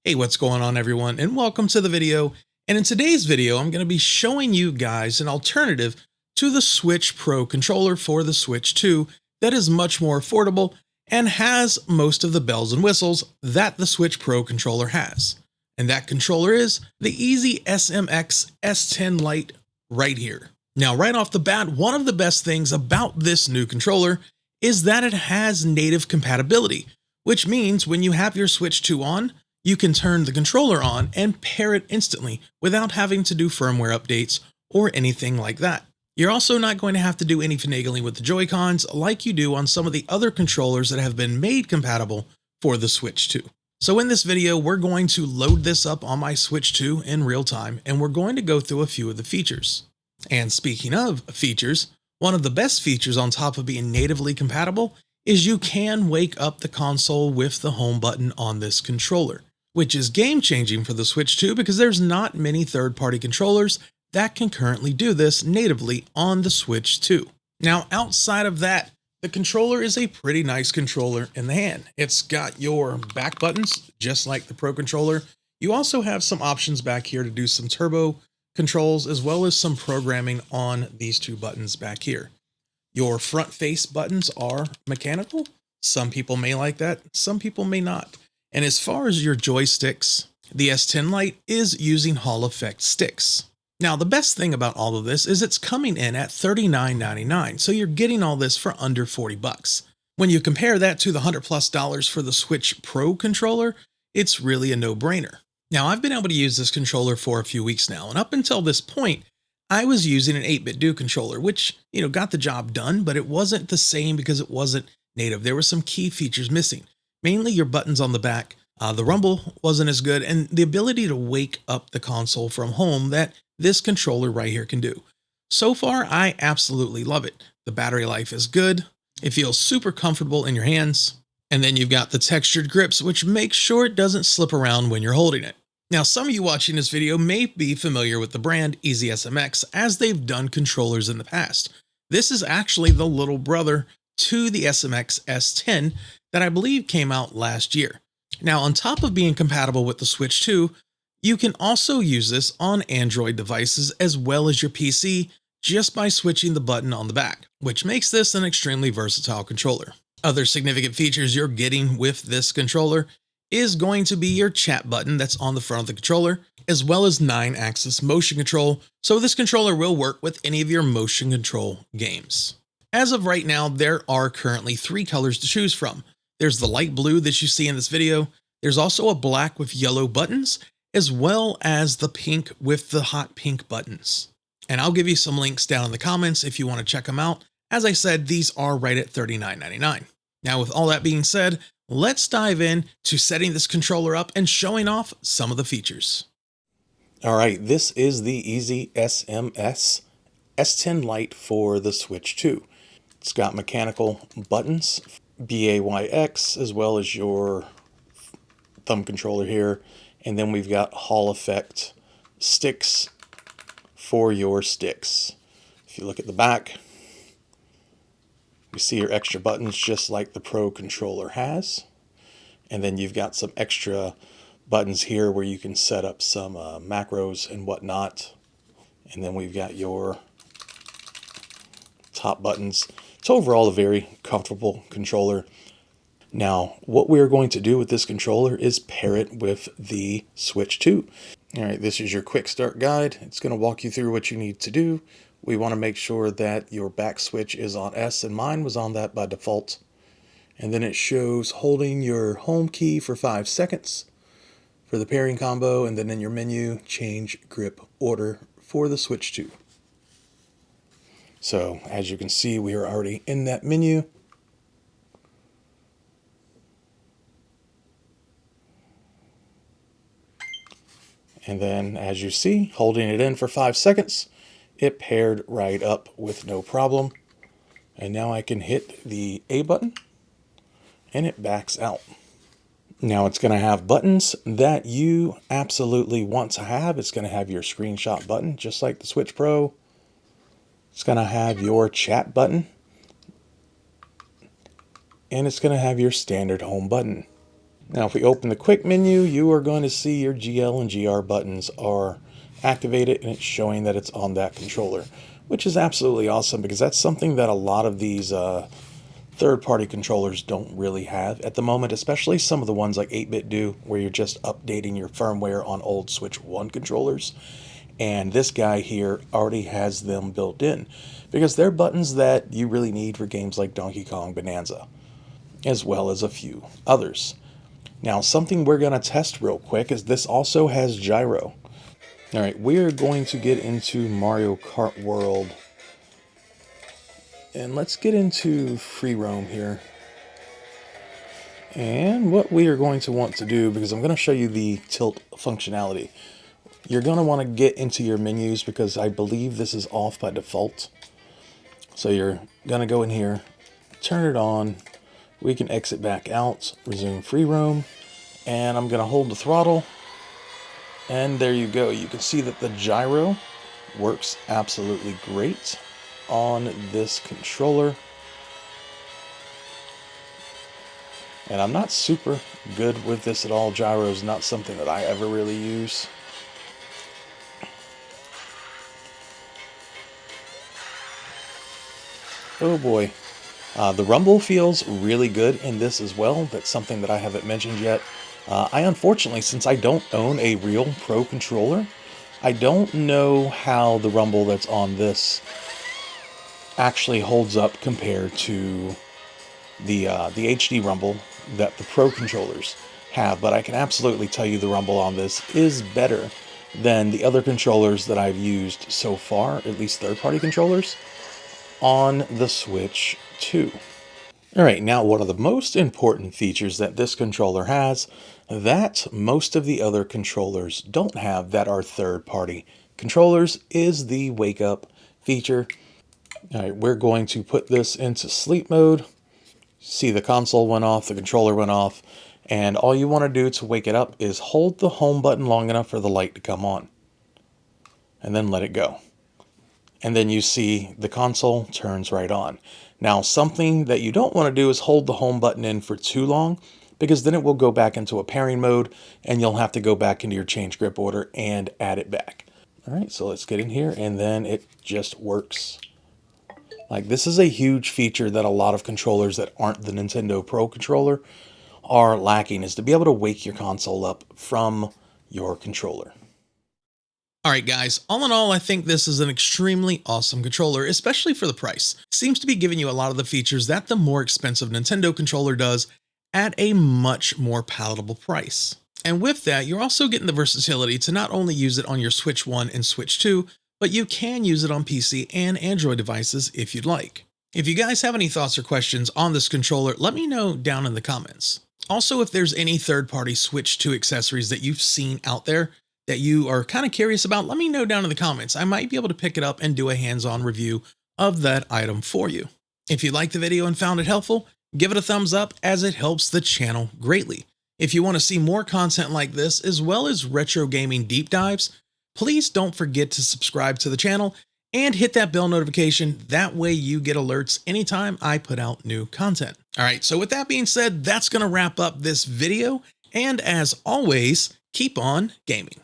Hey, what's going on everyone, and welcome to the video. And in today's video, I'm going to be showing you guys an alternative to the Switch Pro controller for the Switch 2 that is much more affordable and has most of the bells and whistles that the Switch Pro controller has. And that controller is the EasySMX S10 Lite right here. Now, right off the bat, one of the best things about this new controller is that it has native compatibility, which means when you have your Switch 2 on, you can turn the controller on and pair it instantly without having to do firmware updates or anything like that. You're also not going to have to do any finagling with the Joy-Cons like you do on some of the other controllers that have been made compatible for the Switch 2. So in this video, we're going to load this up on my Switch 2 in real time, and we're going to go through a few of the features. And speaking of features, one of the best features on top of being natively compatible is you can wake up the console with the home button on this controller, which is game-changing for the Switch 2 because there's not many third-party controllers that can currently do this natively on the Switch 2. Now, outside of that, the controller is a pretty nice controller in the hand. It's got your back buttons, just like the Pro controller. You also have some options back here to do some turbo controls, as well as some programming on these two buttons back here. Your front face buttons are mechanical. Some people may like that, some people may not. And as far as your joysticks, the S10 Lite is using Hall Effect sticks. Now, the best thing about all of this is it's coming in at $39.99, so you're getting all this for under 40 bucks. When you compare that to the $100+ for the Switch Pro controller, it's really a no-brainer. Now, I've been able to use this controller for a few weeks now, and up until this point, I was using an 8-bit do controller, which, got the job done, but it wasn't the same because it wasn't native. There were some key features missing. Mainly your buttons on the back, the rumble wasn't as good, and the ability to wake up the console from home that this controller right here can do. So far, I absolutely love it. The battery life is good, it feels super comfortable in your hands, and then you've got the textured grips, which makes sure it doesn't slip around when you're holding it. Now, some of you watching this video may be familiar with the brand EasySMX as they've done controllers in the past. This is actually the little brother to the SMX S10 that I believe came out last year. Now, on top of being compatible with the Switch 2, you can also use this on Android devices as well as your PC just by switching the button on the back, which makes this an extremely versatile controller. Other significant features you're getting with this controller is going to be your chat button that's on the front of the controller, as well as 9-axis motion control, so this controller will work with any of your motion control games. As of right now, there are currently 3 colors to choose from. There's the light blue that you see in this video. There's also a black with yellow buttons, as well as the pink with the hot pink buttons. And I'll give you some links down in the comments if you want to check them out. As I said, these are right at $39.99. Now, with all that being said, let's dive in to setting this controller up and showing off some of the features. All right, this is the EasySMX S10 Lite for the Switch 2. It's got mechanical buttons, BAYX, as well as your thumb controller here. And then we've got Hall Effect sticks for your sticks. If you look at the back, you see your extra buttons just like the Pro controller has. And then you've got some extra buttons here where you can set up some macros and whatnot. And then we've got your top buttons. It's overall a very comfortable controller. Now, what we're going to do with this controller is pair it with the Switch 2. All right, this is your quick start guide. It's going to walk you through what you need to do. We want to make sure that your back switch is on S, and mine was on that by default. And then it shows holding your home key for 5 seconds for the pairing combo, and then in your menu, change grip order for the Switch 2. So, as you can see, we are already in that menu. And then, as you see, holding it in for 5 seconds, it paired right up with no problem. And now I can hit the A button, and it backs out. Now it's going to have buttons that you absolutely want to have. It's going to have your screenshot button, just like the Switch Pro. It's going to have your chat button. And it's going to have your standard home button. Now, if we open the quick menu, you are going to see your GL and GR buttons are activated, and it's showing that it's on that controller, which is absolutely awesome because that's something that a lot of these third-party controllers don't really have at the moment, especially some of the ones like 8-Bit do, where you're just updating your firmware on old Switch 1 controllers. And this guy here already has them built in because they're buttons that you really need for games like Donkey Kong Bonanza, as well as a few others. Now, something we're going to test real quick is this also has gyro. All right, we're going to get into Mario Kart World. And let's get into free roam here. And what we are going to want to do, because I'm going to show you the tilt functionality, you're going to want to get into your menus because I believe this is off by default. So you're going to go in here, turn it on. We can exit back out, resume free roam, and I'm going to hold the throttle. And there you go. You can see that the gyro works absolutely great on this controller. And I'm not super good with this at all. Gyro is not something that I ever really use. Oh boy. The rumble feels really good in this as well. That's something that I haven't mentioned yet. I unfortunately, since I don't own a real Pro controller, I don't know how the rumble that's on this actually holds up compared to the HD rumble that the Pro controllers have. But I can absolutely tell you the rumble on this is better than the other controllers that I've used so far, at least third-party controllers, on the Switch 2. Alright, now one of the most important features that this controller has that most of the other controllers don't have that are third-party controllers is the wake up feature. Alright, we're going to put this into sleep mode. See, the console went off, the controller went off, and all you want to do to wake it up is hold the home button long enough for the light to come on, and then let it go. And then you see the console turns right on. Now, something that you don't want to do is hold the home button in for too long, because then it will go back into a pairing mode, and you'll have to go back into your change grip order and add it back. All right, so let's get in here, and then it just works. Like, this is a huge feature that a lot of controllers that aren't the Nintendo Pro controller are lacking, is to be able to wake your console up from your controller. Alright guys, all in all, I think this is an extremely awesome controller, especially for the price. It seems to be giving you a lot of the features that the more expensive Nintendo controller does at a much more palatable price. And with that, you're also getting the versatility to not only use it on your Switch 1 and Switch 2, but you can use it on PC and Android devices if you'd like. If you guys have any thoughts or questions on this controller, let me know down in the comments. Also, if there's any third-party Switch 2 accessories that you've seen out there that you are kind of curious about, let me know down in the comments. I might be able to pick it up and do a hands-on review of that item for you. If you liked the video and found it helpful, give it a thumbs up as it helps the channel greatly. If you want to see more content like this, as well as retro gaming deep dives, please don't forget to subscribe to the channel and hit that bell notification. That way you get alerts anytime I put out new content. All right, so with that being said, that's going to wrap up this video. And as always, keep on gaming.